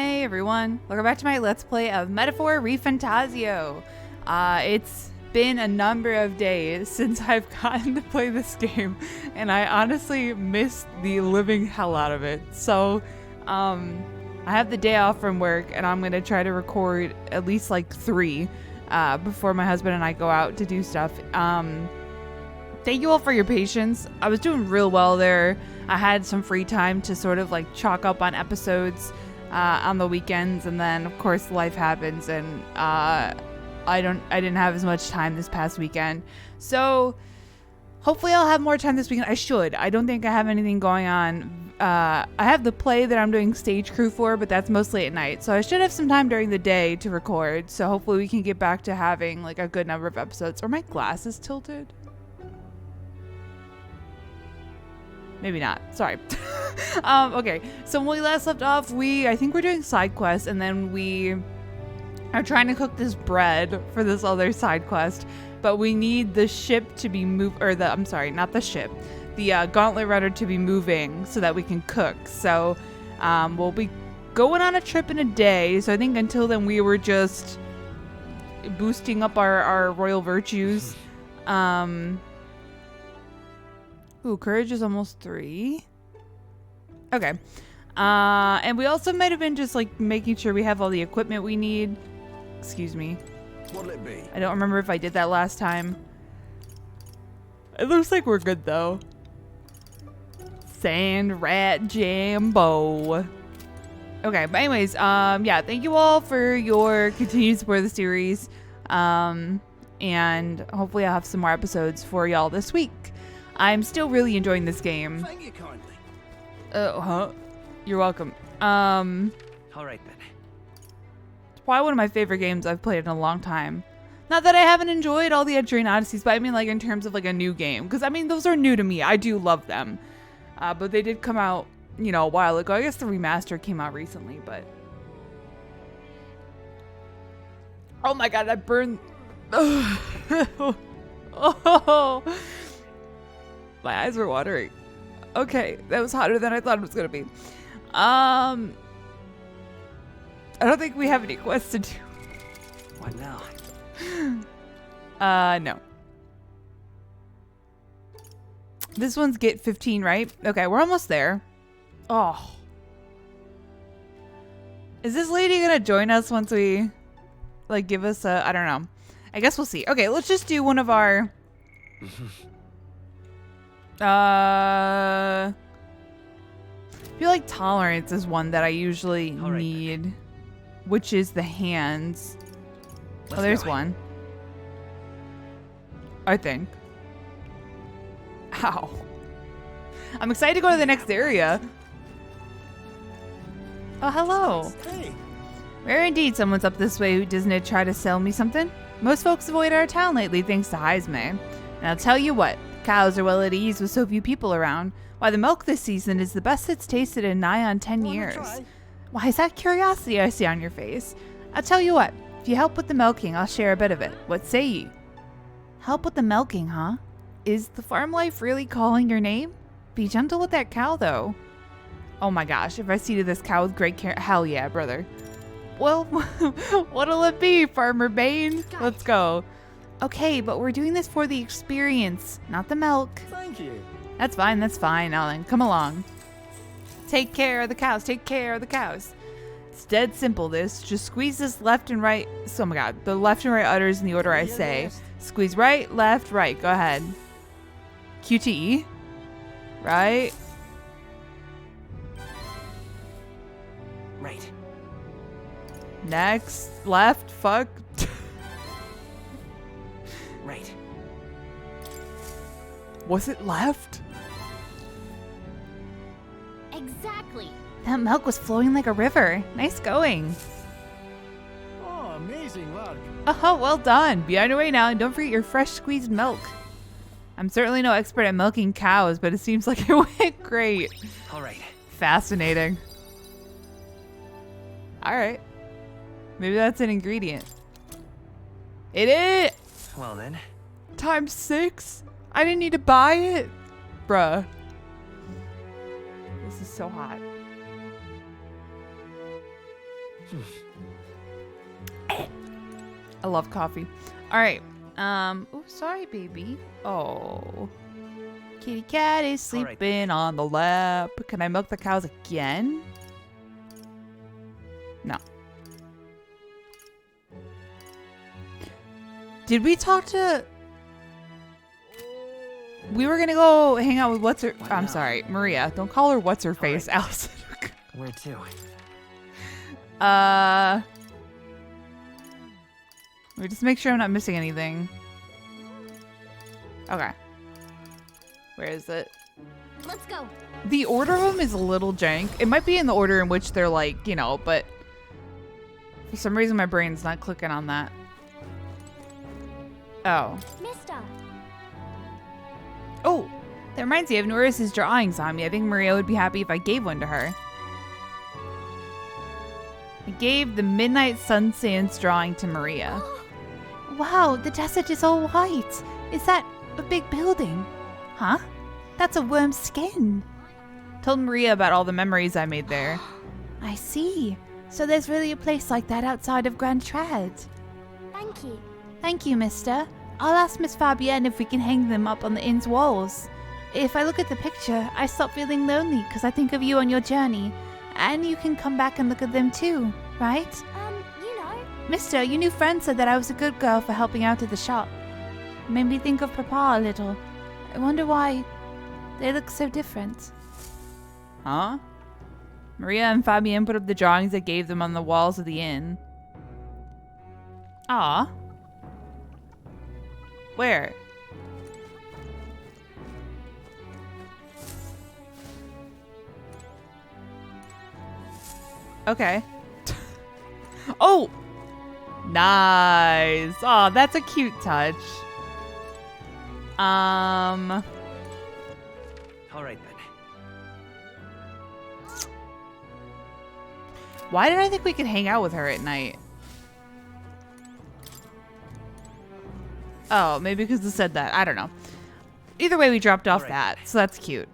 Hey everyone, welcome back to my Let's Play of Metaphor ReFantazio. It's been a number of days since I've gotten to play this game, and I honestly missed the living hell out of it. So, I have the day off from work, and I'm gonna try to record at least like 3 before my husband and I go out to do stuff. Thank you all for your patience. I was doing real well there. I had some free time to sort of like chalk up on episodes on the weekends, and then of course life happens, and I didn't have as much time this past weekend. So hopefully I'll have more time this weekend. I don't think I have anything going on. I have the play that I'm doing stage crew for, but that's mostly at night. So I should have some time during the day to record. So hopefully we can get back to having like a good number of episodes. Are my glasses tilted? Maybe not. Sorry. Okay. So when we last left off, I think we're doing side quests, and then we are trying to cook this bread for this other side quest, but we need the ship to be moved, or not the ship, the gauntlet runner to be moving so that we can cook. So we'll be going on a trip in a day. So I think until then we were just boosting up our royal virtues. Ooh, courage is almost 3. Okay. And we also might have been just like making sure we have all the equipment we need. Excuse me. What'll it be? I don't remember if I did that last time. It looks like we're good though. Sand rat jambo. Okay, but anyways, yeah, thank you all for your continued support of the series. And hopefully I'll have some more episodes for y'all this week. I'm still really enjoying this game. Thank you kindly. You're welcome. All right then. It's probably one of my favorite games I've played in a long time. Not that I haven't enjoyed all the Adrian Odysseys, but I mean like in terms of like a new game. Because I mean, those are new to me. I do love them. But they did come out, you know, a while ago. I guess the remaster came out recently, but... Oh my god, I burned... Oh... My eyes were watering. Okay, that was hotter than I thought it was gonna be. I don't think we have any quests to do. What now? No. This one's get 15, right? Okay, we're almost there. Oh. Is this lady gonna join us once we, like, give us a, I don't know. I guess we'll see. Okay, let's just do one of our... I feel like tolerance is one that I usually need, which is the hands. Oh, there's one. I think. Ow. I'm excited to go to the next area. Oh, hello. Hey. Rare indeed someone's up this way who doesn't try to sell me something. Most folks avoid our town lately thanks to Heisme. And I'll tell you what. Cows are well at ease with so few people around. Why, the milk this season is the best it's tasted in nigh on 10 years. Why, is that curiosity I see on your face? I'll tell you what, if you help with the milking, I'll share a bit of it. What say ye? Help with the milking, huh? Is the farm life really calling your name? Be gentle with that cow, though. Oh my gosh, if I seeded this cow with great care, hell yeah, brother. Well, what'll it be, Farmer Bane? Let's go. Okay, but we're doing this for the experience, not the milk. Thank you. That's fine, Alan. Come along. Take care of the cows, take care of the cows. It's dead simple, this. Just squeeze this left and right. Oh my god, the left and right udders in the order I say. Squeeze right, left, right. Go ahead. QTE. Right. Right. Next. Left. Fuck. Right. Was it left? Exactly. That milk was flowing like a river. Nice going. Oh, amazing work. Oh, well done. Be on your way now, and don't forget your fresh squeezed milk. I'm certainly no expert at milking cows, but it seems like it went great. All right. Fascinating. All right. Maybe that's an ingredient. It is. Well then. Times 6? I didn't need to buy it? Bruh. This is so hot. I love coffee. All right. Oh, sorry, baby. Oh. Kitty cat is sleeping on the lap. Can I milk the cows again? No. Did we talk to... We were gonna go hang out with what's her... I'm sorry, Maria. Don't call her what's her face, Allison. Where to? Let me just make sure I'm not missing anything. Okay. Where is it? Let's go. The order of them is a little jank. It might be in the order in which they're like, you know, but for some reason my brain's not clicking on that. Oh. Mister. Oh, that reminds me, I've noticed his drawings on me. I think Maria would be happy if I gave one to her. I gave the Midnight Sun Sands drawing to Maria. Wow, the desert is all white. Is that a big building? Huh? That's a worm's skin. Told Maria about all the memories I made there. I see. So there's really a place like that outside of Grand Trad. Thank you. Thank you, mister. I'll ask Miss Fabienne if we can hang them up on the inn's walls. If I look at the picture, I stop feeling lonely because I think of you on your journey. And you can come back and look at them too, right? You know. Mister, your new friend said that I was a good girl for helping out at the shop. Made me think of Papa a little. I wonder why they look so different. Huh? Maria and Fabienne put up the drawings I gave them on the walls of the inn. Aw. Where? Okay. Oh! Nice. Oh, that's a cute touch. All right then. Why did I think we could hang out with her at night? Oh, maybe because it said that. I don't know. Either way, we dropped off that, so that's cute.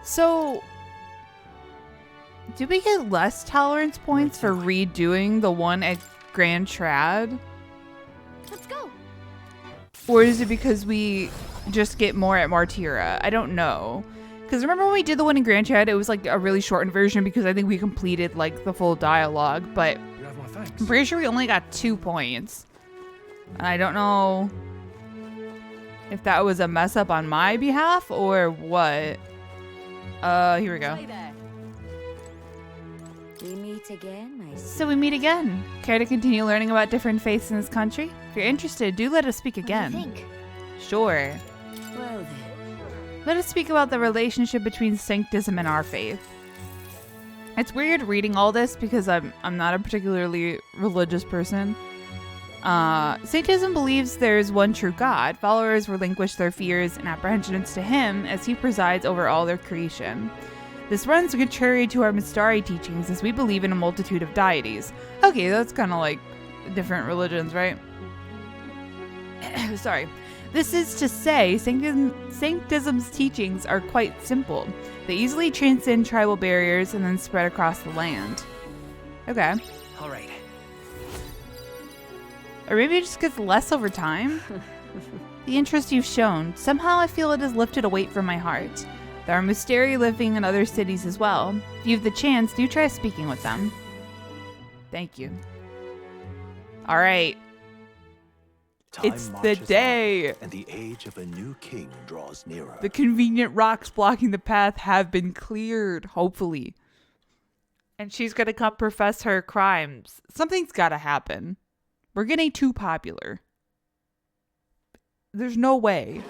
So, did we get less tolerance points for redoing the one at Grand Trad? Let's go. Or is it because we just get more at Martira? I don't know. Because remember when we did the one in Grand Trad, it was like a really shortened version because I think we completed like the full dialogue, but You have my thanks. I'm pretty sure we only got 2 points. And I don't know if that was a mess up on my behalf or what. Here we go. We meet again, my So we meet again. Care to continue learning about different faiths in this country? If you're interested, do let us speak again. What do you think? Sure. Well then. Let us speak about the relationship between Sanctism and our faith. It's weird reading all this because I'm not a particularly religious person. Sanctism believes there is one true God. Followers relinquish their fears and apprehensions to him as he presides over all their creation. This runs contrary to our Mistari teachings as we believe in a multitude of deities. Okay, that's kind of like different religions, right? Sorry. This is to say, Sanctism's teachings are quite simple. They easily transcend tribal barriers and then spread across the land. Okay. All right. Or maybe it just gets less over time? The interest you've shown, somehow I feel it has lifted a weight from my heart. There are Mysteri living in other cities as well. If you have the chance, do try speaking with them. Thank you. All right. Time It's the marches on, day. and the age of a new king draws nearer. The convenient rocks blocking the path have been cleared, hopefully. And she's gonna come profess her crimes. Something's gotta happen. We're getting too popular. There's no way.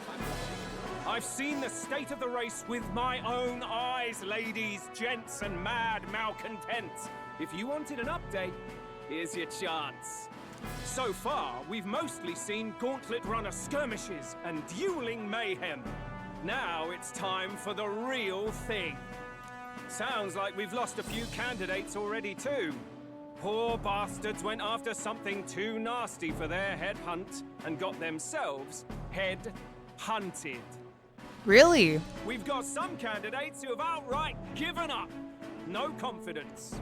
I've seen the state of the race with my own eyes, ladies, gents, and mad malcontents. If you wanted an update, here's your chance. So far, we've mostly seen gauntlet runner skirmishes and dueling mayhem. Now it's time for the real thing. Sounds like we've lost a few candidates already too. Poor bastards went after something too nasty for their head hunt and got themselves head hunted. Really? we've got some candidates who have outright given up. No confidence.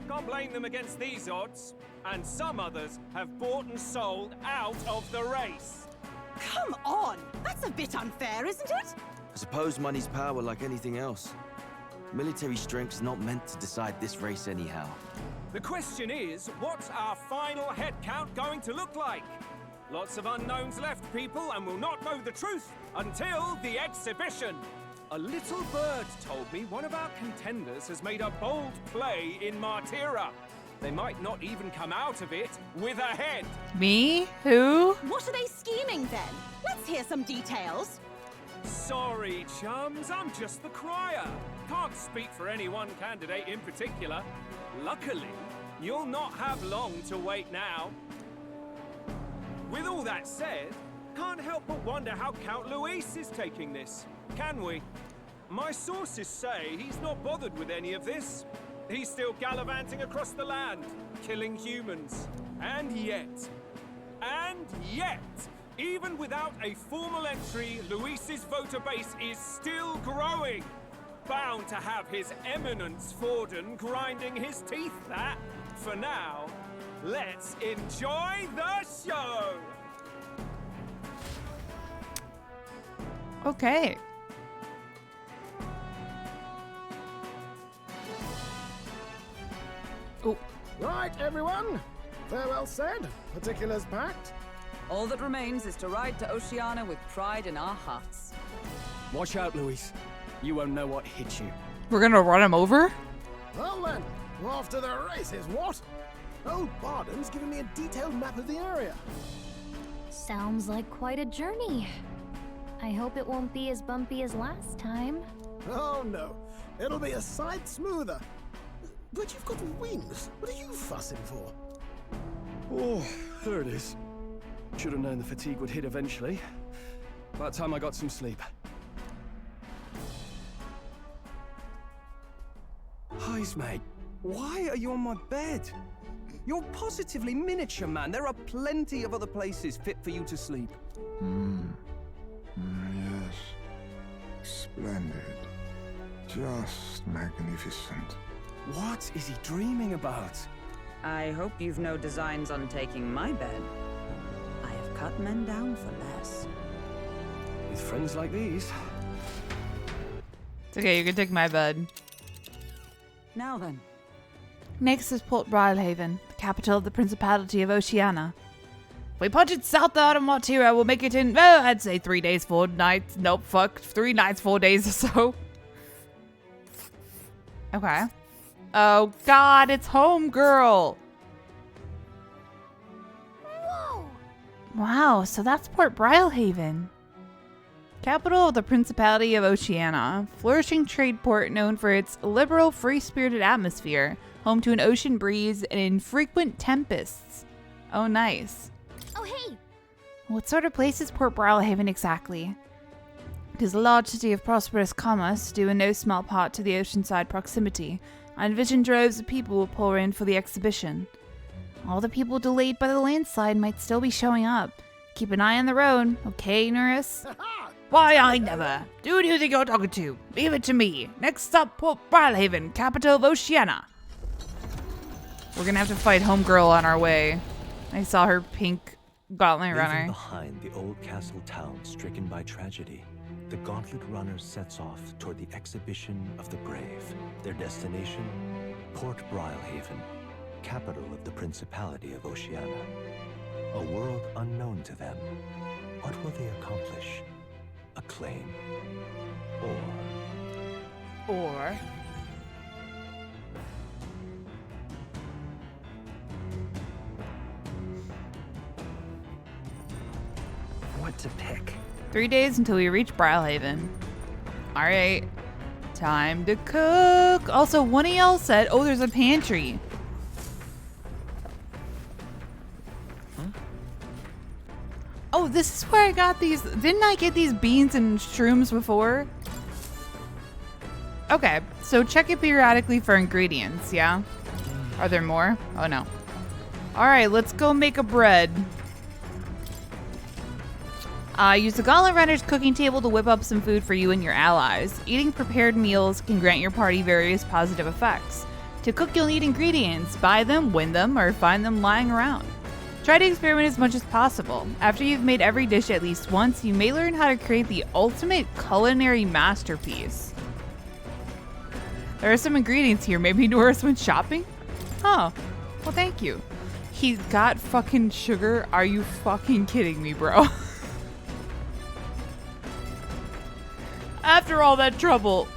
Can't blame them against these odds. And some others have bought and sold out of the race. Come on! That's a bit unfair, isn't it? I suppose money's power like anything else. Military strength's not meant to decide this race anyhow. The question is, what's our final head count going to look like? Lots of unknowns left, people, and we'll not know the truth until the exhibition. A little bird told me one of our contenders has made a bold play in Martira. They might not even come out of it with a head. Me? Who? What are they scheming then? Let's hear some details. Sorry, chums, I'm just the crier. Can't speak for any one candidate in particular. Luckily, you'll not have long to wait now. With all that said, can't help but wonder how Count Luis is taking this, can we? My sources say he's not bothered with any of this. He's still gallivanting across the land, killing humans. And yet, even without a formal entry, Luis's voter base is still growing. Bound to have his eminence Forden grinding his teeth, that. For now, let's enjoy the show! Okay. Oh. Right, everyone. Farewell said. Particulars packed. All that remains is to ride to Oceania with pride in our hearts. Watch out, Luis. You won't know what hit you. We're gonna run him over? Well then, off to the races, what? Old Barden's given me a detailed map of the area. Sounds like quite a journey. I hope it won't be as bumpy as last time. Oh no, it'll be a sight smoother. But you've got wings. What are you fussing for? Oh, there it is. Should have known the fatigue would hit eventually. About time I got some sleep. Heis, mate. Why are you on my bed? You're positively miniature, man. There are plenty of other places fit for you to sleep. Yes. Splendid. Just magnificent. What is he dreaming about? I hope you've no designs on taking my bed. I have cut men down for less. With friends like these. It's okay, you can take my bed. Now then. Next is Port Brilhaven, the capital of the Principality of Oceania. If we punch it south out of Martira, we'll make it in, well, I'd say 3 days, 4 nights. Nope, fuck. 3 nights, 4 days or so. Okay. Oh god, it's Homegirl! Whoa! Wow, so that's Port Brilhaven. Capital of the Principality of Oceania, flourishing trade port known for its liberal, free-spirited atmosphere, home to an ocean breeze and infrequent tempests. Oh, nice. Oh, hey! What sort of place is Port Brilhaven exactly? It is a large city of prosperous commerce, due in no small part to the oceanside proximity. I envision droves of people will pour in for the exhibition. All the people delayed by the landslide might still be showing up. Keep an eye on the road, okay, Norris? Why, I never. Who do you think you're talking to? Leave it to me. Next up, Port Brilhaven, capital of Oceania. We're gonna have to fight Homegirl on our way. I saw her pink gauntlet Leaving runner. behind the old castle town stricken by tragedy, the gauntlet runner sets off toward the exhibition of the brave. Their destination, Port Brilhaven, capital of the Principality of Oceania. A world unknown to them. What will they accomplish? Acclaim? Or... What to pick? 3 days until we reach Brilhaven. Alright. Time to cook. Also, one of y'all said, oh, there's a pantry. Oh, this is where I got these. Didn't I get these beans and shrooms before? Okay, so check it periodically for ingredients, yeah? Are there more? Oh, no. Alright, let's go make a bread. Use the Gauntlet Runner's cooking table to whip up some food for you and your allies. Eating prepared meals can grant your party various positive effects. To cook, you'll need ingredients. Buy them, win them, or find them lying around. Try to experiment as much as possible. After you've made every dish at least once, you may learn how to create the ultimate culinary masterpiece. There are some ingredients here. Maybe Norris went shopping? Oh, well, thank you. He's got fucking sugar. Are you fucking kidding me, bro? After all that trouble.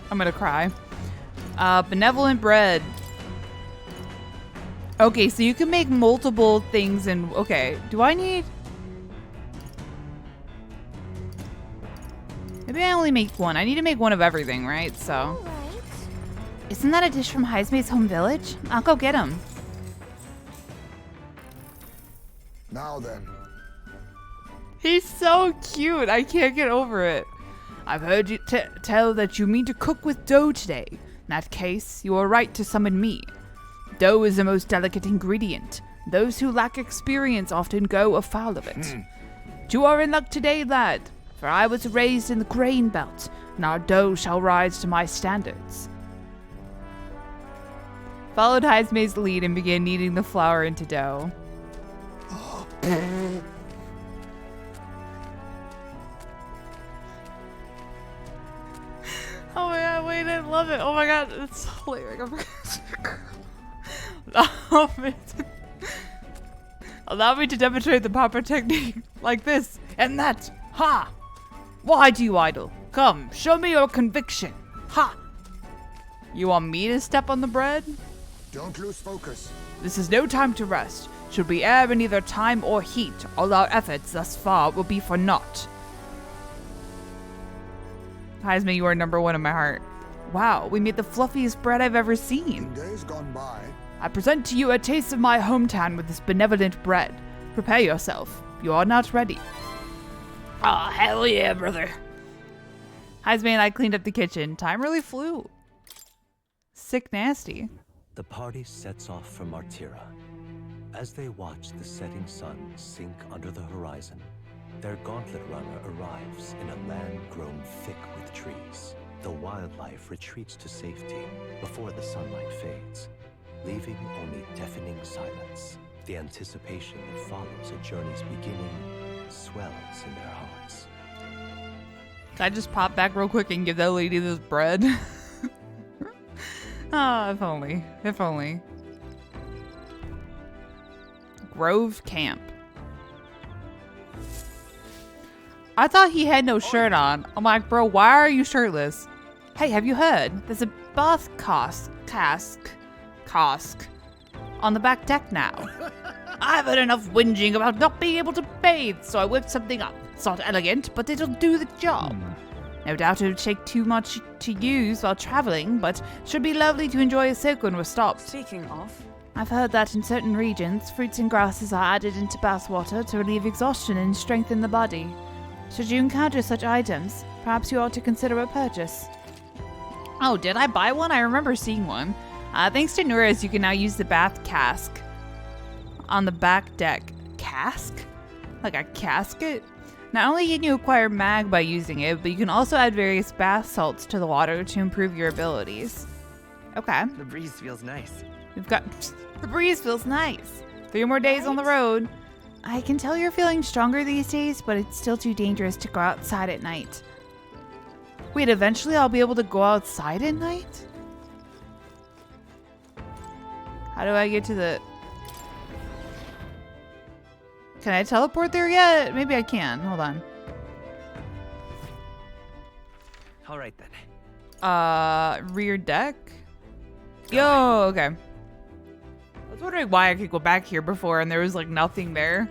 I'm gonna cry. Benevolent bread. Okay, so you can make multiple things and okay, do I need? Maybe I only make one. I need to make one of everything, right? So. Isn't that a dish from Heismay's home village? I'll go get him. Now then. He's so cute. I can't get over it. I've heard you tell that you mean to cook with dough today. In that case, you are right to summon me. Dough is the most delicate ingredient. Those who lack experience often go afoul of it. You are in luck today, lad, for I was raised in the grain belt, and our dough shall rise to my standards. Followed Heismay's lead and began kneading the flour into dough. Oh my god, wait, I love it. Oh my god, it's hilarious. Allow me to demonstrate the proper technique like this and that. Ha! Why do you idle? Come, show me your conviction. Ha! You want me to step on the bread? Don't lose focus. This is no time to rest. Should we err in either time or heat, all our efforts thus far will be for naught. Heisman, you are number one in my heart. Wow, we made the fluffiest bread I've ever seen. In days gone by. I present to you a taste of my hometown with this benevolent bread. Prepare yourself. You are not ready. Ah, hell yeah, brother. Heisman and I cleaned up the kitchen. Time really flew. Sick nasty. The party sets off for Martira. As they watch the setting sun sink under the horizon, their gauntlet runner arrives in a land grown thick with trees. The wildlife retreats to safety before the sunlight fades, leaving only deafening silence. The anticipation that follows a journey's beginning swells in their hearts. Can I just pop back real quick and give that lady this bread? Ah, if only. If only. Grove Camp. I thought he had no shirt on. I'm like, bro, why are you shirtless? Hey, have you heard? There's a bath cask on the back deck now. I've had enough whinging about not being able to bathe, so I whipped something up. It's not elegant, but it'll do the job. No doubt it would take too much to use while traveling, but should be lovely to enjoy a soak when we're stopped. Speaking of, I've heard that in certain regions, fruits and grasses are added into bath water to relieve exhaustion and strengthen the body. Should you encounter such items, perhaps you ought to consider a purchase. Oh, did I buy one? I remember seeing one. Thanks to Nuris, you can now use the bath cask on the back deck. Cask? Like a casket? Not only can you acquire mag by using it, but you can also add various bath salts to the water to improve your abilities. Okay. The breeze feels nice. We've got... The breeze feels nice. 3 more days on the road. I can tell you're feeling stronger these days, but it's still too dangerous to go outside at night. Wait, eventually I'll be able to go outside at night? How do I get to the... Can I teleport there yet? Maybe I can. Hold on. All right then. Rear deck? Yo, okay. I was wondering why I could go back here before and there was like nothing there.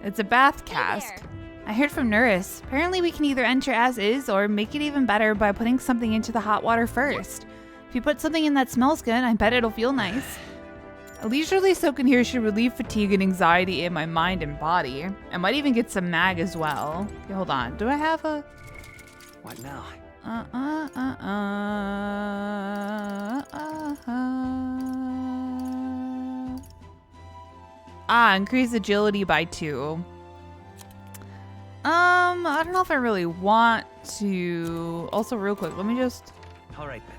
It's a bath cask. I heard from Nuris. Apparently we can either enter as is or make it even better by putting something into the hot water first. If you put something in that smells good, I bet it'll feel nice. A leisurely soak in here should relieve fatigue and anxiety in my mind and body. I might even get some mag as well. Okay, hold on. Do I have a... What now? Increase agility by 2. I don't know if I really want to. Also, real quick, let me just. All right then.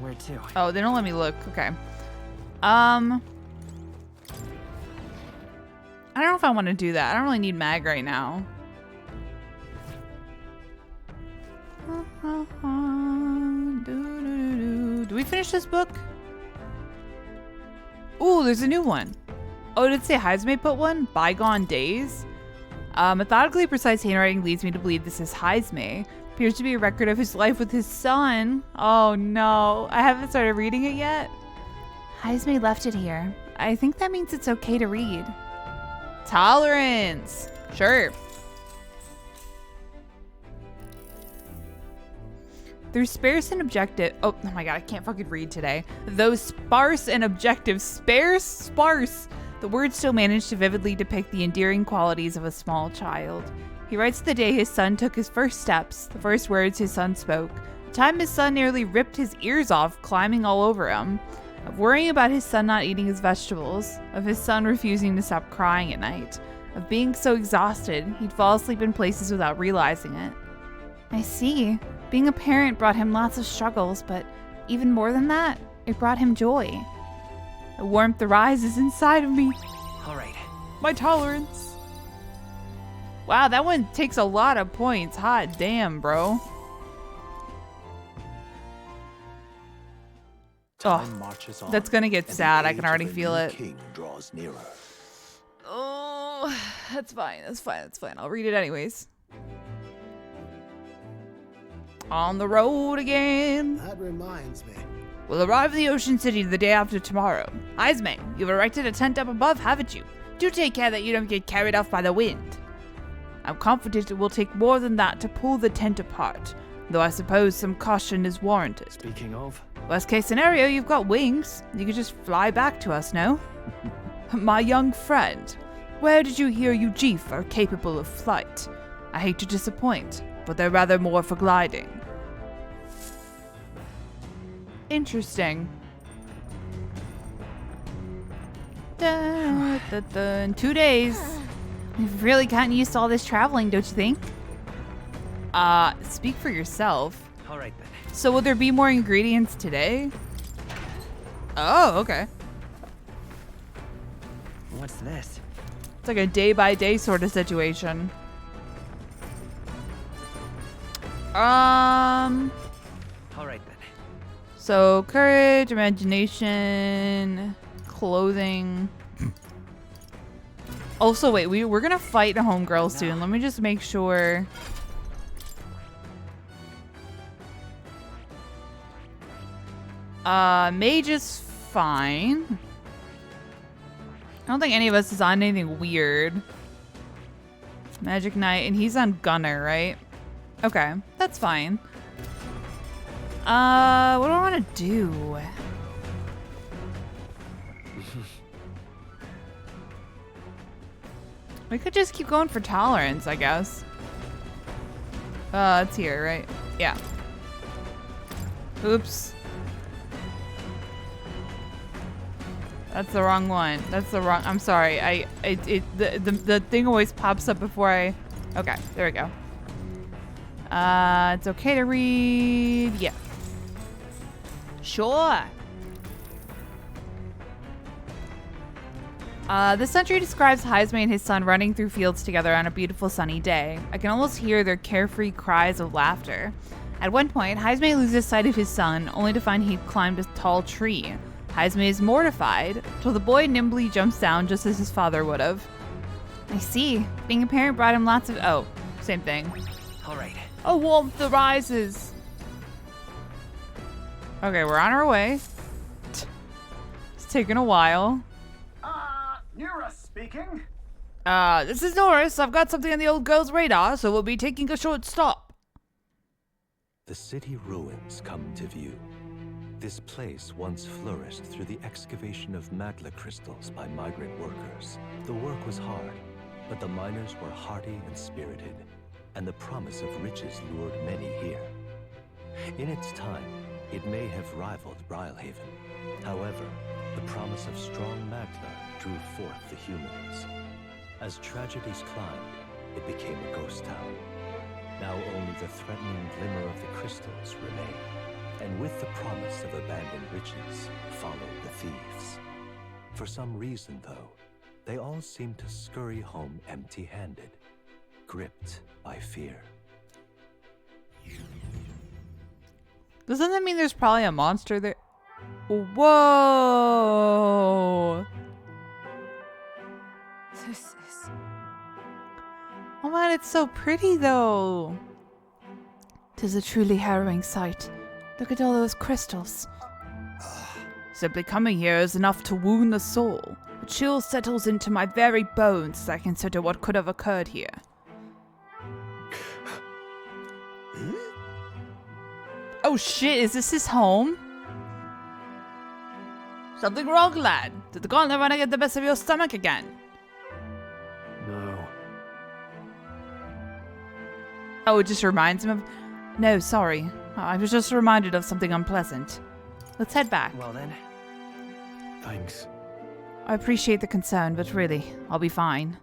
Where to? Oh, they don't let me look. Okay. I don't know if I want to do that. I don't really need mag right now. Do we finish this book? Ooh, there's a new one. Oh, did it say Heisme put one? Bygone Days? Methodically precise handwriting leads me to believe this is Heisme. Appears to be a record of his life with his son. Oh no, I haven't started reading it yet. Heisme left it here. I think that means it's okay to read. Tolerance. Sure. Through sparse and objective. Oh my god, I can't fucking read today. Those sparse and objective. Sparse. The words still manage to vividly depict the endearing qualities of a small child. He writes the day his son took his first steps, the first words his son spoke, the time his son nearly ripped his ears off climbing all over him, of worrying about his son not eating his vegetables, of his son refusing to stop crying at night, of being so exhausted he'd fall asleep in places without realizing it. I see. Being a parent brought him lots of struggles, but even more than that, it brought him joy. The warmth arises inside of me. All right. My tolerance. Wow, that one takes a lot of points. Hot damn, bro. Oh, that's gonna get sad. I can already feel it. Oh, that's fine. That's fine. That's fine. I'll read it anyways. On the road again. That reminds me. We'll arrive in the Ocean City the day after tomorrow. Heisme, you've erected a tent up above, haven't you? Do take care that you don't get carried off by the wind. I'm confident it will take more than that to pull the tent apart, though I suppose some caution is warranted. Speaking of... Worst case scenario, you've got wings. You could just fly back to us, no? My young friend, where did you hear you Jeef are capable of flight? I hate to disappoint, but they're rather more for gliding. Interesting. In 2 days. We've really gotten used to all this traveling, don't you think? Speak for yourself. All right then. So will there be more ingredients today? Oh, okay. What's this? It's like a day-by-day sort of situation. All right then. So courage, imagination, clothing. Also, wait, we're gonna fight a homegirl soon. Let me just make sure. Mage is fine. I don't think any of us is on anything weird. Magic Knight, and he's on Gunner, right? Okay, that's fine. What do I want to do? We could just keep going for tolerance, I guess. It's here, right? Yeah. Oops. That's the wrong one. That's the wrong. I'm sorry. The thing always pops up before I. Okay, there we go. It's okay to read. Yeah. Sure. This entry describes Heisme and his son running through fields together on a beautiful sunny day. I can almost hear their carefree cries of laughter. At one point, Heisme loses sight of his son, only to find he'd climbed a tall tree. Heisme is mortified, till the boy nimbly jumps down just as his father would have. I see. Being a parent brought him lots of... Oh, same thing. All right. A warmth arises. Okay, we're on our way. It's taking a while. Nura speaking. This is Norris. I've got something on the old girl's radar, so we'll be taking a short stop. The city ruins come to view. This place once flourished through the excavation of magma crystals by migrant workers. The work was hard, but the miners were hardy and spirited, and the promise of riches lured many here. In its time, it may have rivaled Brylehaven, However, the promise of strong magma drew forth the humans. As tragedies climbed, it became a ghost town. Now only the threatening glimmer of the crystals remain. And with the promise of abandoned riches followed the thieves. For some reason, though, they all seem to scurry home empty-handed, gripped by fear. Doesn't that mean there's probably a monster there? Whoa! This is... Oh man, it's so pretty though. 'Tis a truly harrowing sight. Look at all those crystals. Simply coming here is enough to wound the soul. A chill settles into my very bones as I consider what could have occurred here. Oh shit, is this his home? Something wrong, lad? Did the gauntlet runner get the best of your stomach again? No. Oh, it just reminds him of... No, sorry. I was just reminded of something unpleasant. Let's head back. Well then. Thanks. I appreciate the concern, but really, I'll be fine.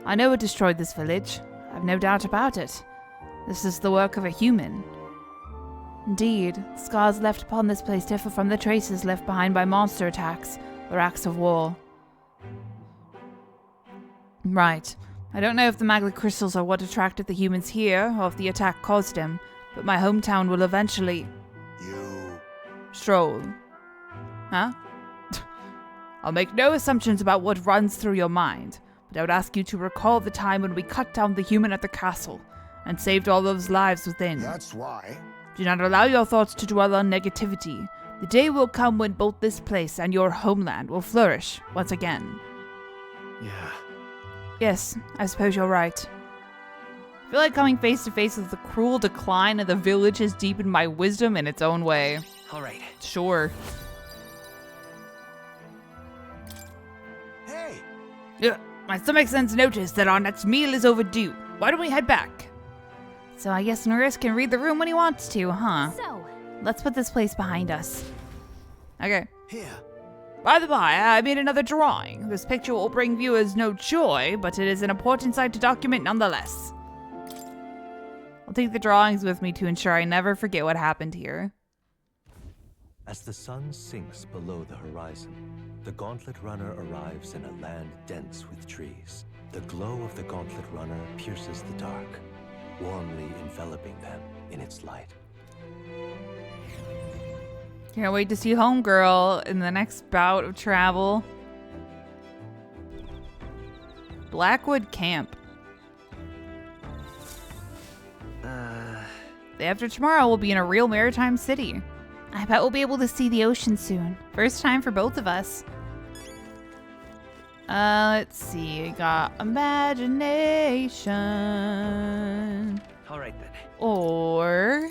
I know it destroyed this village. I've no doubt about it. This is the work of a human. Indeed, scars left upon this place differ from the traces left behind by monster attacks or acts of war. Right. I don't know if the magma crystals are what attracted the humans here, or if the attack caused them, but my hometown will eventually... Stroll. Huh? I'll make no assumptions about what runs through your mind, but I would ask you to recall the time when we cut down the human at the castle, and saved all those lives within. That's why. Do not allow your thoughts to dwell on negativity. The day will come when both this place and your homeland will flourish once again. Yeah. Yes, I suppose you're right. I feel like coming face to face with the cruel decline of the village has deepened my wisdom in its own way. All right. Sure. Hey! Yeah, my stomach sends notice that our next meal is overdue. Why don't we head back? So I guess Norris can read the room when he wants to, huh? So, Let's put this place behind us. Okay. Here. By the by, I made another drawing. This picture will bring viewers no joy, but it is an important sight to document nonetheless. I'll take the drawings with me to ensure I never forget what happened here. As the sun sinks below the horizon, the Gauntlet Runner arrives in a land dense with trees. The glow of the Gauntlet Runner pierces the dark, warmly enveloping them in its light. Can't wait to see Homegirl in the next bout of travel. Blackwood Camp. Day after tomorrow, we'll be in a real maritime city. I bet we'll be able to see the ocean soon. First time for both of us. Let's see. We got imagination. All right then. Or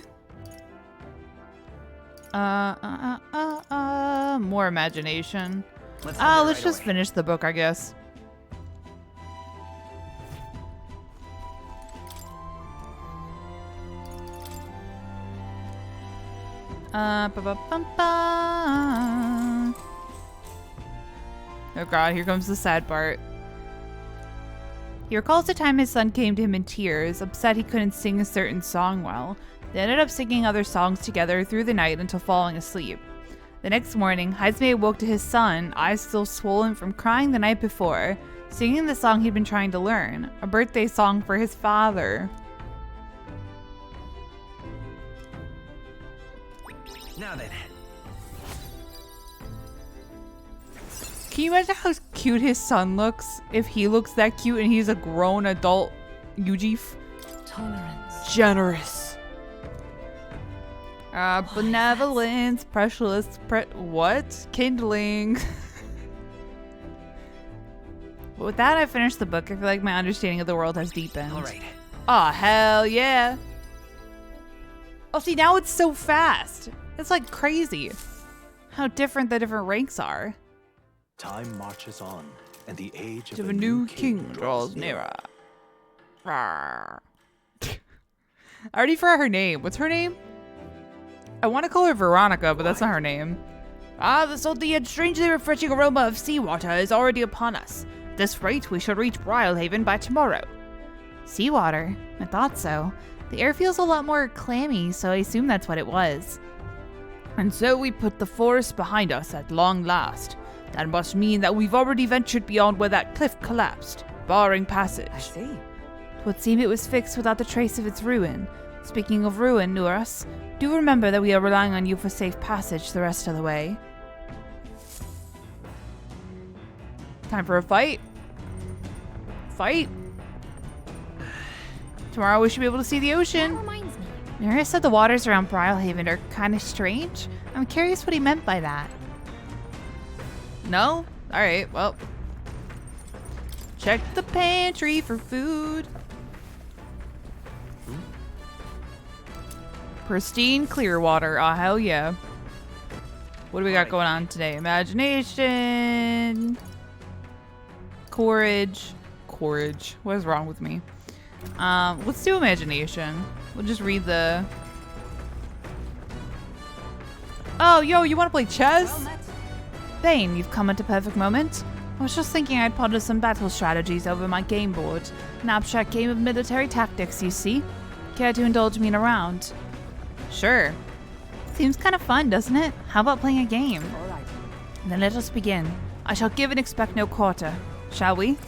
more imagination. Let's just finish the book, I guess. Oh god, here comes the sad part. He recalls the time his son came to him in tears, upset he couldn't sing a certain song well. They ended up singing other songs together through the night until falling asleep. The next morning, Heismay awoke to his son, eyes still swollen from crying the night before, singing the song he'd been trying to learn, a birthday song for his father. Now then. Can you imagine how cute his son looks? If he looks that cute and he's a grown adult Yujif? Tolerance. Generous. Benevolence, precious, what? Kindling. But with that, I finished the book. I feel like my understanding of the world has deepened. All right. Oh, hell yeah. Oh, see, now it's so fast. It's like crazy how different the different ranks are. Time marches on, and the age of a new king draws nearer. Rawr. I already forgot her name. What's her name? I want to call her Veronica, but that's not her name. Ah, the salty and strangely refreshing aroma of seawater is already upon us. At this rate, we should reach Brylehaven by tomorrow. Seawater? I thought so. The air feels a lot more clammy, so I assume that's what it was. And so we put the forest behind us at long last. That must mean that we've already ventured beyond where that cliff collapsed, barring passage. I see. Twould seem it was fixed without a trace of its ruin. Speaking of ruin, Nuras, do remember that we are relying on you for safe passage the rest of the way. Time for a fight. Fight. Tomorrow we should be able to see the ocean. That reminds me. Nuras said the waters around Brylehaven are kind of strange. I'm curious what he meant by that. No? Alright, well. Check the pantry for food. Pristine clear water. Ah, hell yeah. What do we got going on today? Imagination. Courage. Courage. What is wrong with me? Let's do imagination. We'll just read the... Oh, yo, you want to play chess? Thane, you've come at a perfect moment. I was just thinking I'd ponder some battle strategies over my game board. An abstract game of military tactics, you see. Care to indulge me in a round? Sure. Seems kind of fun, doesn't it? How about playing a game? All right. Then let us begin. I shall give and expect no quarter. Shall we?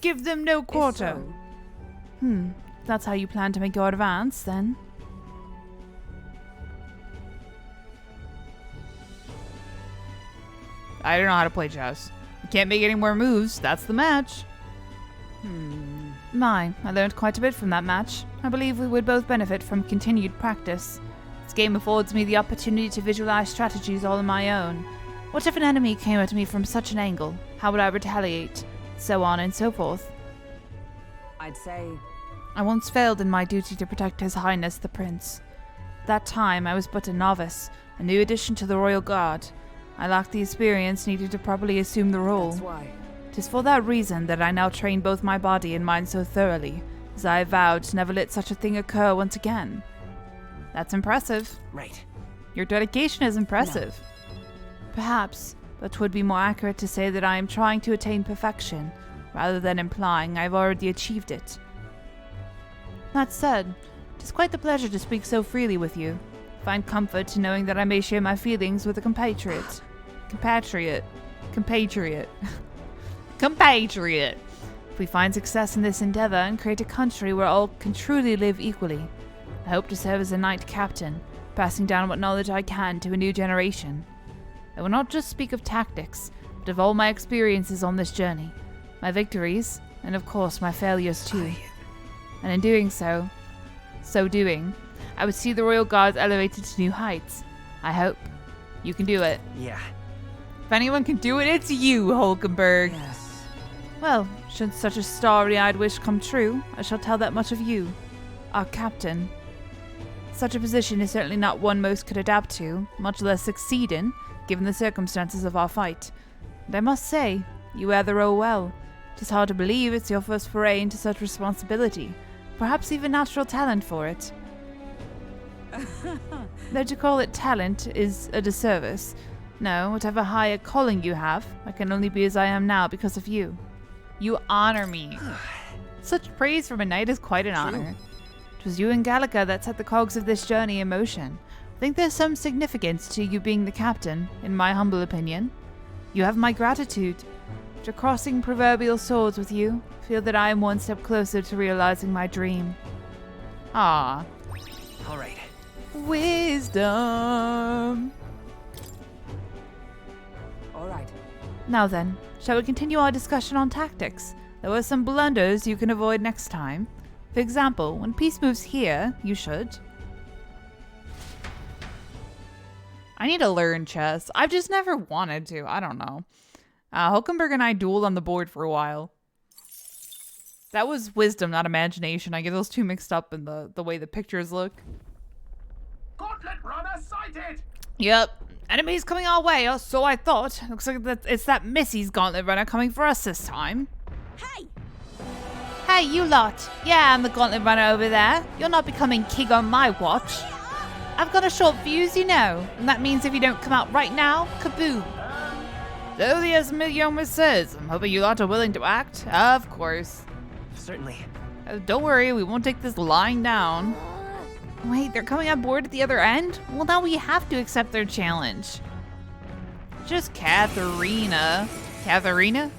Give them no quarter. That's how you plan to make your advance, then. I don't know how to play chess. You can't make any more moves. That's the match. My, I learned quite a bit from that match. I believe we would both benefit from continued practice. This game affords me the opportunity to visualize strategies all on my own. What if an enemy came at me from such an angle? How would I retaliate? So on and so forth. I'd say... I once failed in my duty to protect His Highness the Prince. At that time, I was but a novice, a new addition to the Royal Guard. I lacked the experience needed to properly assume the role. That's why. 'Tis for that reason that I now train both my body and mind so thoroughly, as I have vowed to never let such a thing occur once again. That's impressive. Right. Your dedication is impressive. No. Perhaps, but 'twould be more accurate to say that I am trying to attain perfection, rather than implying I have already achieved it. That said, 'tis quite the pleasure to speak so freely with you. Find comfort in knowing that I may share my feelings with a compatriot. Compatriot! If we find success in this endeavor and create a country where all can truly live equally, I hope to serve as a knight captain, passing down what knowledge I can to a new generation. I will not just speak of tactics, but of all my experiences on this journey, my victories, and of course my failures too. And in doing so doing, I would see the Royal Guards elevated to new heights. I hope. You can do it. Yeah. If anyone can do it, it's you, Hulkenberg. Yes. Well, should such a starry-eyed wish come true, I shall tell that much of you, our captain. Such a position is certainly not one most could adapt to, much less succeed in, given the circumstances of our fight. And I must say, you wear the role well. 'Tis hard to believe it's your first foray into such responsibility, perhaps even natural talent for it. Though to call it talent is a disservice. No, whatever higher calling you have, I can only be as I am now because of you. You honor me. Such praise from a knight is quite an honor. It was you and Gallica that set the cogs of this journey in motion. I think there's some significance to you being the captain, in my humble opinion. You have my gratitude. After crossing proverbial swords with you, I feel that I am one step closer to realizing my dream. Ah. All right. Wisdom. All right. Now then, shall we continue our discussion on tactics? There were some blunders you can avoid next time. For example, when peace moves here, you should. I need to learn chess. I've just never wanted to. I don't know. Hulkenberg and I dueled on the board for a while. That was wisdom, not imagination. I get those two mixed up in the way the pictures look. Gauntlet runner sighted! Yep. Enemies coming our way, or so I thought. Looks like it's that Missy's gauntlet runner coming for us this time. Hey! Hey, you lot. Yeah, I'm the gauntlet runner over there. You're not becoming king on my watch. I've got a short fuse, you know. And that means if you don't come out right now, kaboom. So as Youngmas says, I'm hoping you lot are willing to act. Of course. Certainly. Don't worry, we won't take this lying down. Wait, they're coming on board at the other end? Well, now we have to accept their challenge. Just Katharina. Katharina?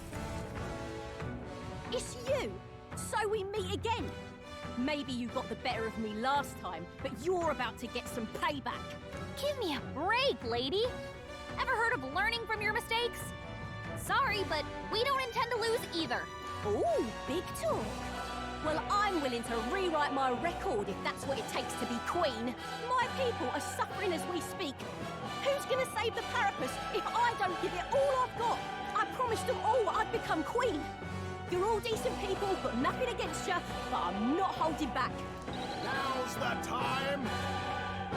It's you! So we meet again! Maybe you got the better of me last time, but you're about to get some payback. Give me a break, lady. Ever heard of learning from your mistakes? Sorry, but we don't intend to lose either. Ooh, big talk. Well, I'm willing to rewrite my record if that's what it takes to be queen. My people are suffering as we speak. Who's gonna save the Parapus if I don't give it all I've got? I promised them all I'd become queen. You're all decent people, got nothing against you, but I'm not holding back. Now's the time.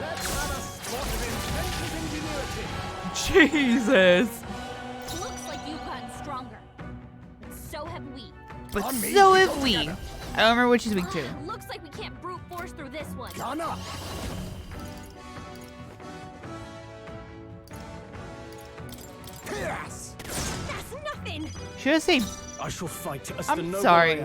Let's have a spot of inventive ingenuity. Jesus. Looks like you've gotten stronger. But so have we. But so have we. I don't remember which is week 2. Looks like we can't brute force through this one. Gunner. Yes. That's nothing. Should I say? I shall fight as I'm sorry.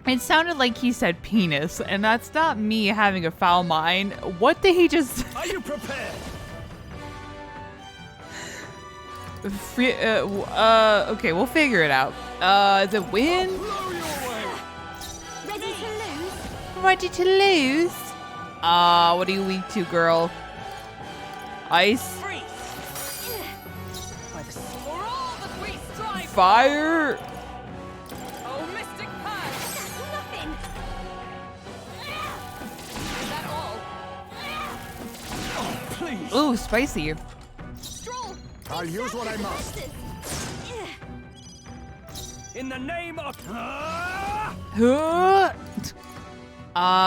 It sounded like he said penis, and that's not me having a foul mind. What did he just? Are you prepared? Okay, we'll figure it out. Is it win? Ready to lose? Ready to lose? What are you weak to, girl? Ice? Fire? Oh, Mystic Punch! That's nothing! Is that all? Oh, please! Ooh, spicy. Stroll! I'll use what I must. In the name of...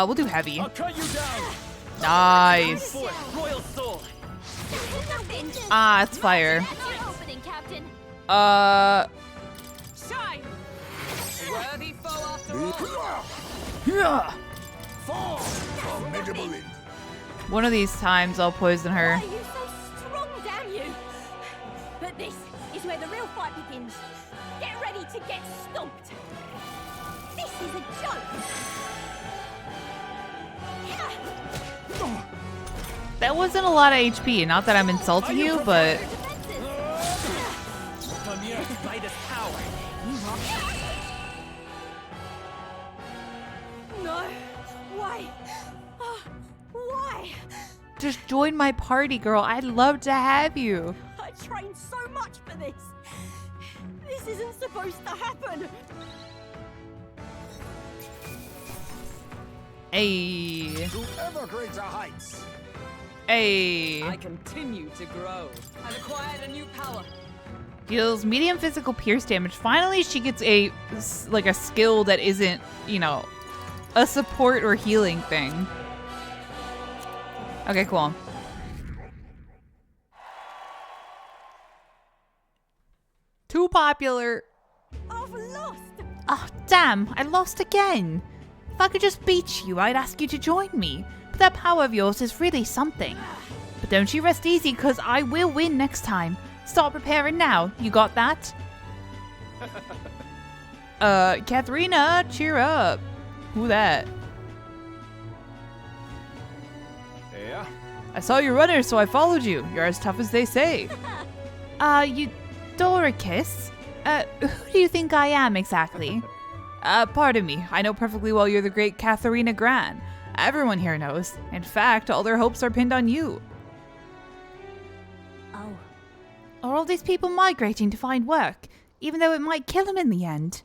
We'll do heavy. I'll cut you down! Nice. Royal Sword! It's fire. Opening, Captain. Shine! Worthy foe after all. Yeah. Formidable. One of these times I'll poison her. Why are you so strong, damn you? But this is where the real fight begins. Get ready to get stomped. This is a joke. That wasn't a lot of HP. Not that I'm insulting you, but No. Why? Why? just join my party, girl. I'd love to have you. I trained so much for this. This isn't supposed to happen. Hey. To ever greater heights. Hey. I continue to grow. I've acquired a new power. Deals medium physical pierce damage. Finally, she gets a skill that isn't, a support or healing thing. Okay, cool. Too popular. I've lost. Oh, damn, I lost again. If I could just beat you, I'd ask you to join me. But that power of yours is really something. But don't you rest easy, because I will win next time. Start preparing now. You got that? Katharina, cheer up. Who that? Yeah? I saw you runner, so I followed you. You're as tough as they say. Doricus? Who do you think I am exactly? Pardon me. I know perfectly well you're the great Katharina Gran. Everyone here knows. In fact, all their hopes are pinned on you. Oh. Are all these people migrating to find work, even though it might kill them in the end?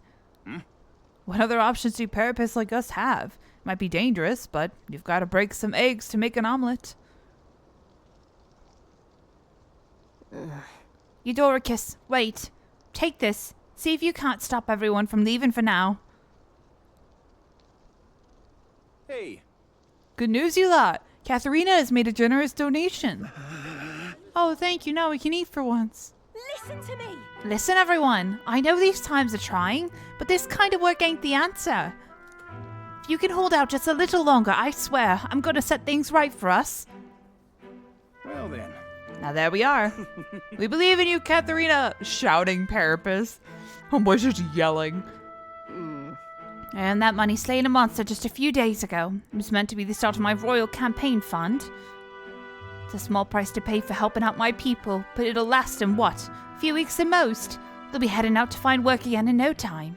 What other options do parapists like us have? Might be dangerous, but you've got to break some eggs to make an omelet. Eudoricus, wait. Take this. See if you can't stop everyone from leaving for now. Hey. Good news, you lot. Katharina has made a generous donation. Oh, thank you. Now we can eat for once. Listen to me. Listen, everyone. I know these times are trying, but this kind of work ain't the answer. If you can hold out just a little longer, I swear, I'm going to set things right for us. Well then. Now there we are. We believe in you, Katharina! Shouting Parapus. Homeboy's just yelling. And that money slaying a monster just a few days ago. It was meant to be the start of my royal campaign fund. It's a small price to pay for helping out my people, but it'll last them, what? A few weeks at most. They'll be heading out to find work again in no time.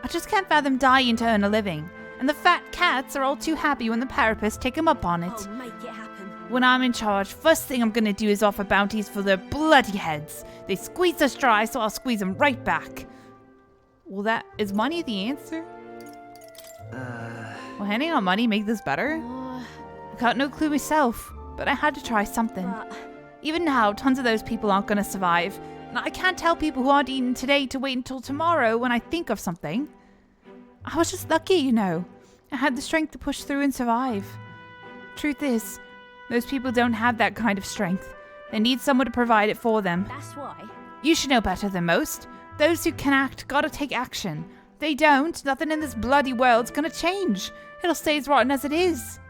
I just can't fathom dying to earn a living. And the fat cats are all too happy when the Parapus take them up on it. Oh, make it happen. When I'm in charge, first thing I'm gonna do is offer bounties for their bloody heads. They squeeze us dry, so I'll squeeze them right back. Well, is money the answer? Will handing out money make this better? I got no clue myself, but I had to try something. Even now, tons of those people aren't gonna survive. And I can't tell people who aren't eating today to wait until tomorrow when I think of something. I was just lucky, you know. I had the strength to push through and survive. Truth is, most people don't have that kind of strength. They need someone to provide it for them. That's why. You should know better than most. Those who can act gotta take action. They don't, nothing in this bloody world's gonna change. It'll stay as rotten as it is.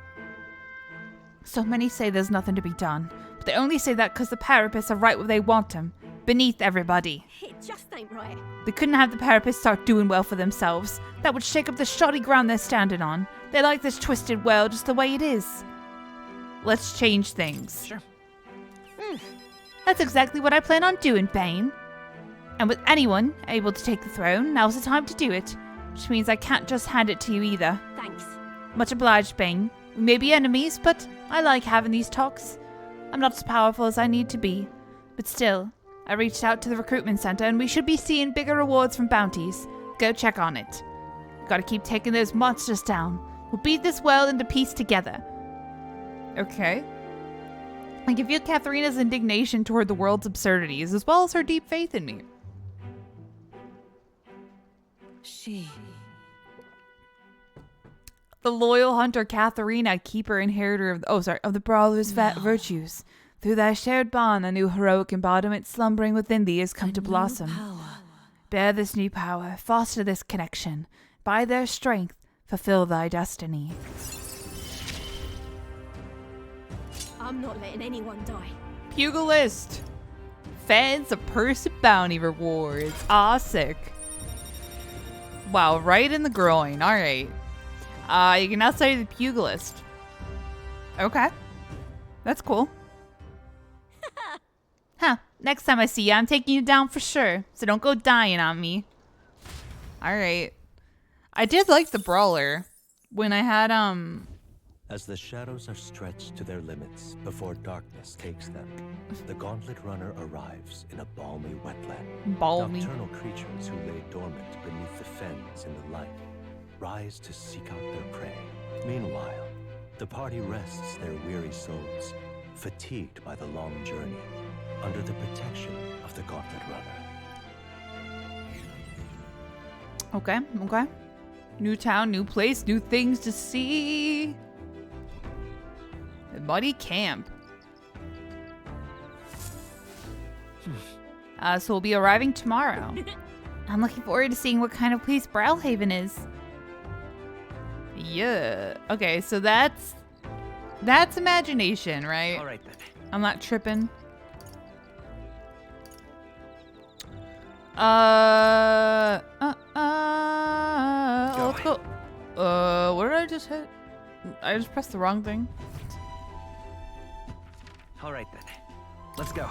So many say there's nothing to be done, but they only say that because the Parapus are right where they want them, beneath everybody. It just ain't right. They couldn't have the Parapus start doing well for themselves. That would shake up the shoddy ground they're standing on. They like this twisted world just the way it is. Let's change things. Sure. That's exactly what I plan on doing, Bane. And with anyone able to take the throne, now's the time to do it. Which means I can't just hand it to you either. Thanks. Much obliged, Bane. We may be enemies, but I like having these talks. I'm not as powerful as I need to be. But still, I reached out to the recruitment center and we should be seeing bigger rewards from bounties. Go check on it. Gotta keep taking those monsters down. We'll beat this world into peace together. Okay. I can feel Katharina's indignation toward the world's absurdities, as well as her deep faith in me. The loyal hunter Katharina, keeper inheritor of the brawler's virtues. Through thy shared bond, a new heroic embodiment slumbering within thee has come to blossom. Bear this new power, foster this connection. By their strength, fulfill thy destiny. I'm not letting anyone die. Pugilist. Fans of person bounty rewards. Ah, sick. Wow, right in the groin. All right. You can now study the pugilist. Okay. That's cool. Huh. Next time I see you, I'm taking you down for sure. So don't go dying on me. All right. I did like the brawler when I had As the shadows are stretched to their limits before darkness takes them, the Gauntlet Runner arrives in a balmy wetland. Balmy. Nocturnal creatures who lay dormant beneath the fens in the light rise to seek out their prey. Meanwhile, the party rests their weary souls, fatigued by the long journey, under the protection of the Gauntlet Runner. Okay, okay. New town, new place, new things to see. The muddy camp. So we'll be arriving tomorrow. I'm looking forward to seeing what kind of place Brawlhaven is. Yeah. Okay, so that's imagination, right? All right then. I'm not tripping. Let's go. What did I just hit? I just pressed the wrong thing. All right then. Let's go.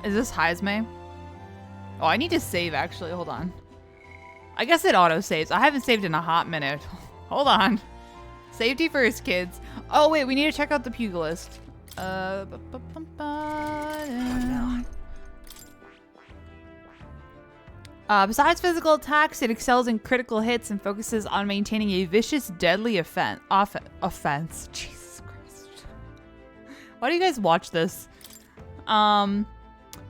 Is this Heisme? Oh, I need to save actually. Hold on. I guess it auto saves. I haven't saved in a hot minute. Hold on. Safety first, kids. Oh wait, we need to check out the pugilist. Besides physical attacks, it excels in critical hits and focuses on maintaining a vicious, deadly offense. Jesus Christ. Why do you guys watch this?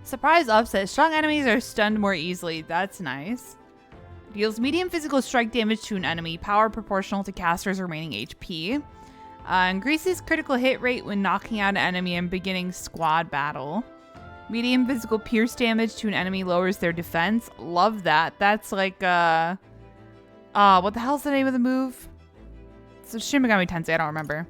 Surprise upset. Strong enemies are stunned more easily. That's nice. Deals medium physical strike damage to an enemy, power proportional to caster's remaining HP. Increases critical hit rate when knocking out an enemy and beginning squad battle. Medium physical pierce damage to an enemy lowers their defense. Love that. That's like, what the hell's the name of the move? It's Shin Megami Tensei, I don't remember.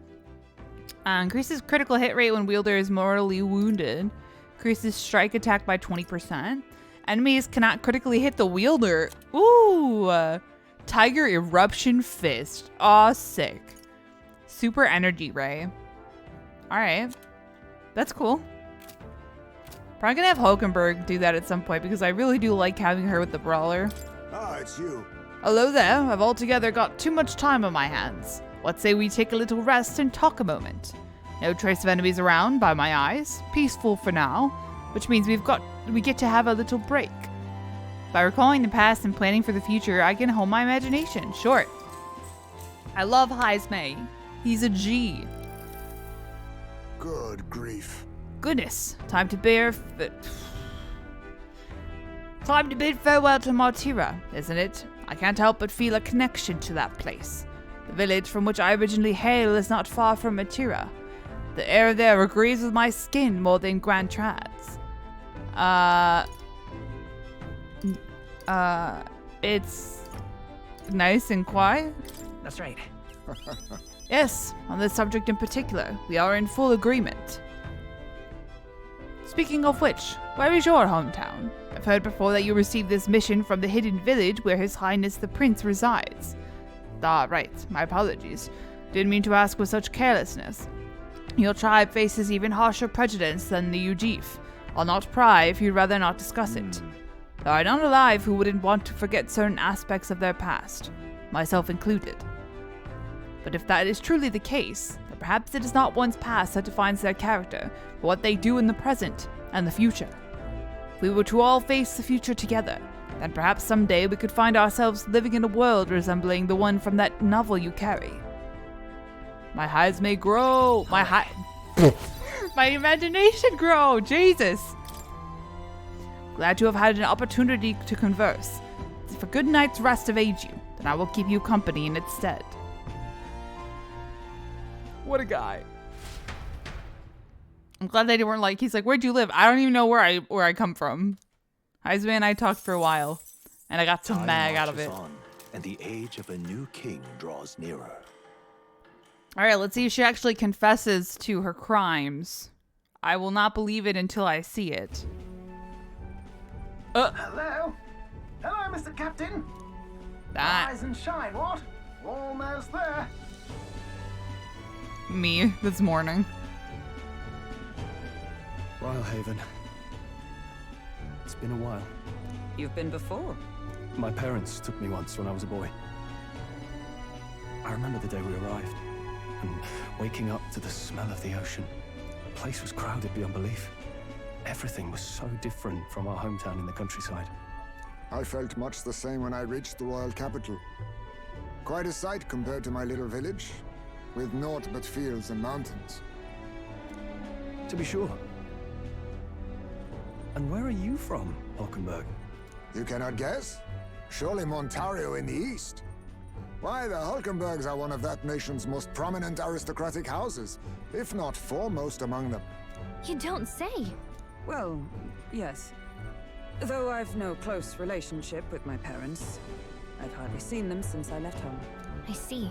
Increases critical hit rate when wielder is mortally wounded. Increases strike attack by 20%. Enemies cannot critically hit the wielder. Ooh! Tiger Eruption Fist. Aw, sick. Super Energy Ray. Alright. That's cool. Probably gonna have Hulkenberg do that at some point because I really do like having her with the brawler. Ah, it's you. Hello there. I've altogether got too much time on my hands. What say we take a little rest and talk a moment? No trace of enemies around by my eyes. Peaceful for now, which means we get to have a little break. By recalling the past and planning for the future, I can hone my imagination. Short. I love Heismay. He's a G. Good grief. Goodness, time to bid farewell to Martira, isn't it? I can't help but feel a connection to that place. The village from which I originally hail is not far from Martira. The air there agrees with my skin more than Grand Trad's. It's nice and quiet. That's right. Yes, on this subject in particular, we are in full agreement. Speaking of which, where is your hometown? I've heard before that you received this mission from the hidden village where His Highness the Prince resides. Ah, right, my apologies. Didn't mean to ask with such carelessness. Your tribe faces even harsher prejudice than the Ujif. I'll not pry if you'd rather not discuss it. There are none alive who wouldn't want to forget certain aspects of their past, myself included. But if that is truly the case, then perhaps it is not one's past that defines their character, but what they do in the present and the future. If we were to all face the future together, then perhaps someday we could find ourselves living in a world resembling the one from that novel you carry. My highs may grow. My imagination grow. Jesus. Glad to have had an opportunity to converse. If a good night's rest evades you, then I will keep you company in its stead. What a guy. I'm glad they weren't like, he's like, where'd you live? I don't even know where I come from. Heisman and I talked for a while, and I got some mag out of it. On, and the age of a new king draws nearer. All right, let's see if she actually confesses to her crimes. I will not believe it until I see it. Hello? Hello, Mr. Captain? Rise and shine, what? Almost there. Me this morning. Brylehaven. It's been a while. You've been before? My parents took me once when I was a boy. I remember the day we arrived, and waking up to the smell of the ocean. The place was crowded beyond belief. Everything was so different from our hometown in the countryside. I felt much the same when I reached the royal capital. Quite a sight compared to my little village, with naught but fields and mountains. To be sure. And where are you from, Hulkenberg? You cannot guess? Surely Montario in the east. Why, the Hulkenbergs are one of that nation's most prominent aristocratic houses, if not foremost among them. You don't say. Well, yes. Though I've no close relationship with my parents, I've hardly seen them since I left home. I see.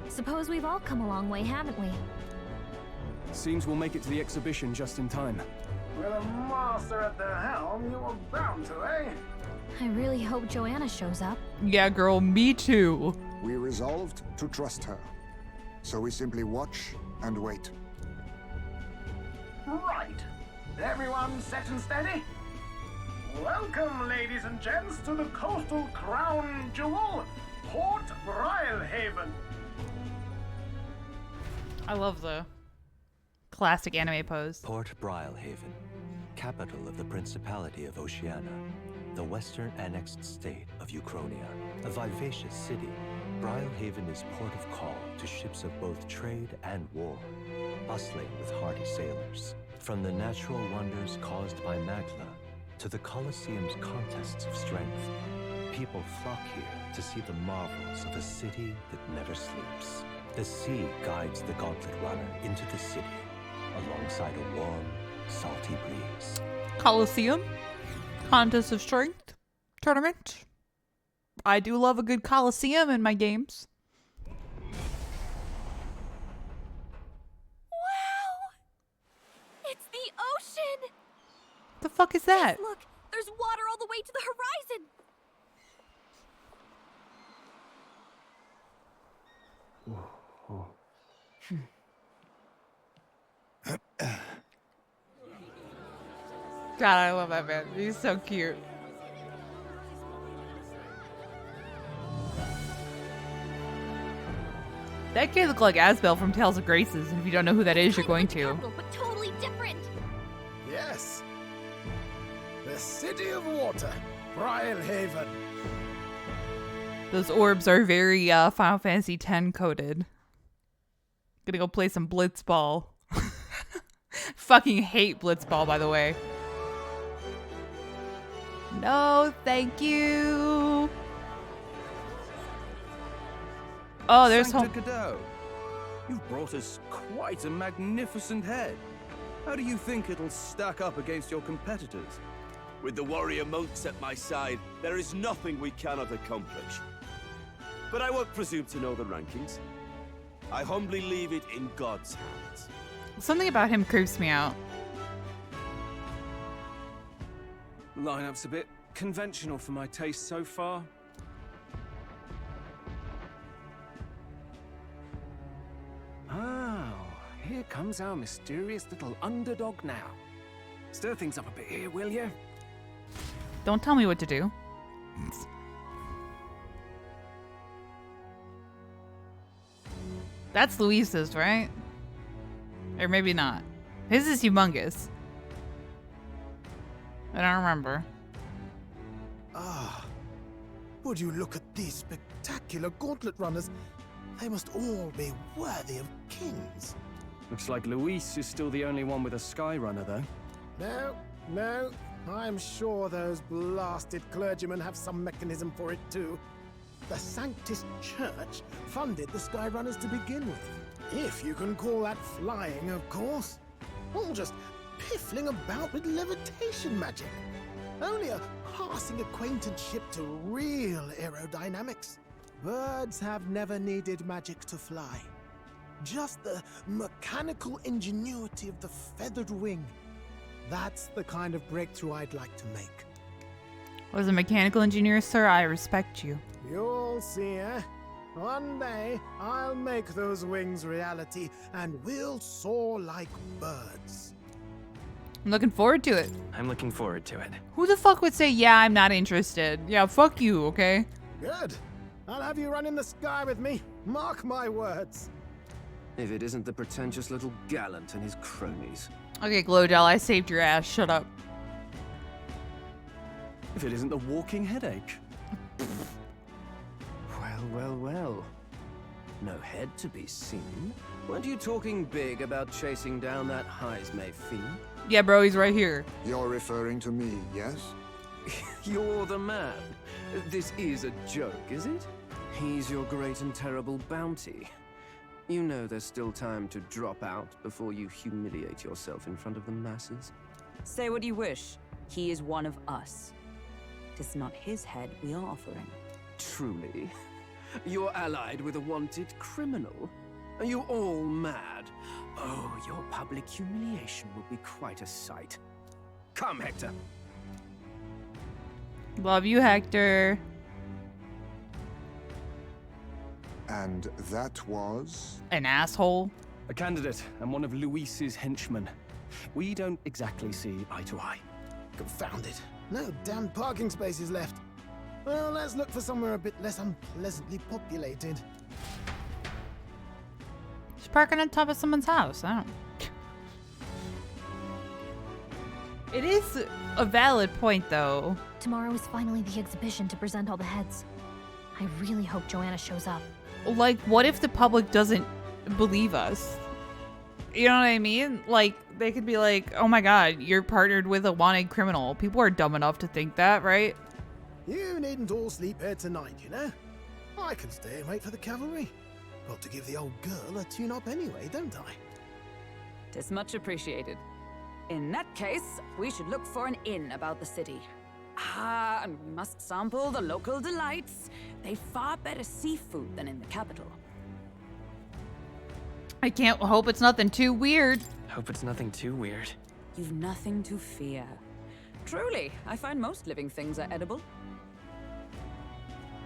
Suppose we've all come a long way, haven't we? Seems we'll make it to the exhibition just in time. With a master at the helm, you were bound to, eh? I really hope Joanna shows up. Yeah, girl, me too. We resolved to trust her. So we simply watch and wait. Right. Everyone set and steady? Welcome, ladies and gents, to the coastal crown jewel, Port Brylehaven. I love the classic anime pose. Port Brylehaven, capital of the Principality of Oceania, the western annexed state of Uchronia. A vivacious city, Brylehaven is port of call to ships of both trade and war, bustling with hardy sailors. From the natural wonders caused by Magla to the Colosseum's contests of strength, people flock here to see the marvels of a city that never sleeps. The sea guides the gauntlet runner into the city, alongside a warm, salty breeze. Colosseum? Contest of Strength? Tournament? I do love a good Colosseum in my games. The fuck is that? Look, there's water all the way to the horizon. God, I love that man. He's so cute. That kid looked like Asbel from Tales of Graces, and if you don't know who that is, you're going to. But totally different. Yes. The City of Water, Brilhaven. Those orbs are very Final Fantasy X coded. Gonna go play some Blitzball. Fucking hate Blitzball, by the way. No, thank you. Oh, there's home. Sancta Cadeau, you've brought us quite a magnificent head. How do you think it'll stack up against your competitors? With the warrior monks at my side, there is nothing we cannot accomplish. But I won't presume to know the rankings. I humbly leave it in God's hands. Something about him creeps me out. Lineup's a bit conventional for my taste so far. Oh, here comes our mysterious little underdog now. Stir things up a bit here, will you? Don't tell me what to do. That's Luis's, right? Or maybe not. His is humongous. I don't remember. Ah, would you look at these spectacular gauntlet runners? They must all be worthy of kings. Looks like Luis is still the only one with a Sky Runner, though. No. I'm sure those blasted clergymen have some mechanism for it too. The Sanctus Church funded the Skyrunners to begin with. If you can call that flying, of course. All just piffling about with levitation magic. Only a passing acquaintanceship to real aerodynamics. Birds have never needed magic to fly. Just the mechanical ingenuity of the feathered wing. That's the kind of breakthrough I'd like to make. As a mechanical engineer, sir, I respect you. You'll see, eh? One day, I'll make those wings reality, and we'll soar like birds. I'm looking forward to it. I'm looking forward to it. Who the fuck would say, yeah, I'm not interested? Yeah, fuck you, okay? Good. I'll have you run in the sky with me. Mark my words. If it isn't the pretentious little gallant and his cronies. Okay, Glowdell, I saved your ass. Shut up. If it isn't the walking headache. Well. No head to be seen. Weren't you talking big about chasing down that Heismay fiend? Yeah, bro, he's right here. You're referring to me, yes? You're the man. This is a joke, is it? He's your great and terrible bounty. You know there's still time to drop out before you humiliate yourself in front of the masses. Say what you wish. He is one of us. Tis not his head we are offering. Truly? You're allied with a wanted criminal? Are you all mad? Oh, your public humiliation will be quite a sight. Come, Hector. Love you, Hector. And that was? An asshole. A candidate and one of Luis's henchmen. We don't exactly see eye to eye. Confound it. No damn parking spaces left. Well, let's look for somewhere a bit less unpleasantly populated. Just parking on top of someone's house. I don't. It is a valid point, though. Tomorrow is finally the exhibition to present all the heads. I really hope Joanna shows up. Like, what if the public doesn't believe us? You know what I mean? Like, they could be like, oh my god, you're partnered with a wanted criminal. People are dumb enough to think that, right? You needn't all sleep here tonight, you know? I can stay and wait for the cavalry. Got to give the old girl a tune-up anyway, don't I? Tis much appreciated. In that case, we should look for an inn about the city. Ah, and we must sample the local delights. They've far better seafood than in the capital. I can't hope it's nothing too weird. Hope it's nothing too weird. You've nothing to fear. Truly, I find most living things are edible.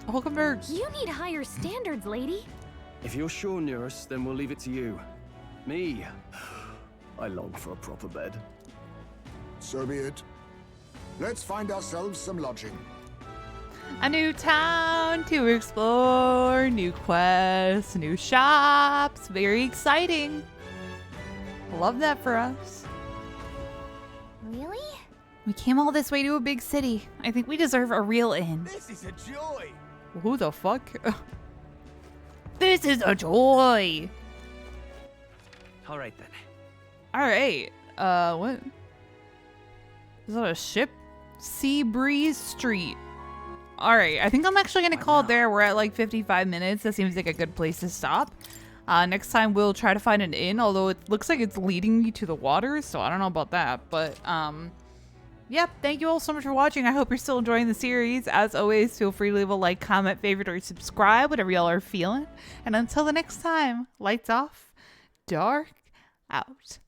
Hulkenberg. You need higher standards, lady. If you're sure, Nurse, then we'll leave it to you. Me, I long for a proper bed. So be it. Let's find ourselves some lodging. A new town to explore, new quests, new shops. Very exciting. Love that for us. Really? We came all this way to a big city. I think we deserve a real inn. This is a joy! Who the fuck? This is a joy. All right then. All right. What? Is that a ship? Sea Breeze Street. All right. I think I'm actually going to call it there. We're at like 55 minutes. That seems like a good place to stop. Next time we'll try to find an inn, although it looks like it's leading me to the water, so I don't know about that. But, yep, thank you all so much for watching. I hope you're still enjoying the series. As always, feel free to leave a like, comment, favorite, or subscribe, whatever y'all are feeling. And until the next time, lights off, dark out.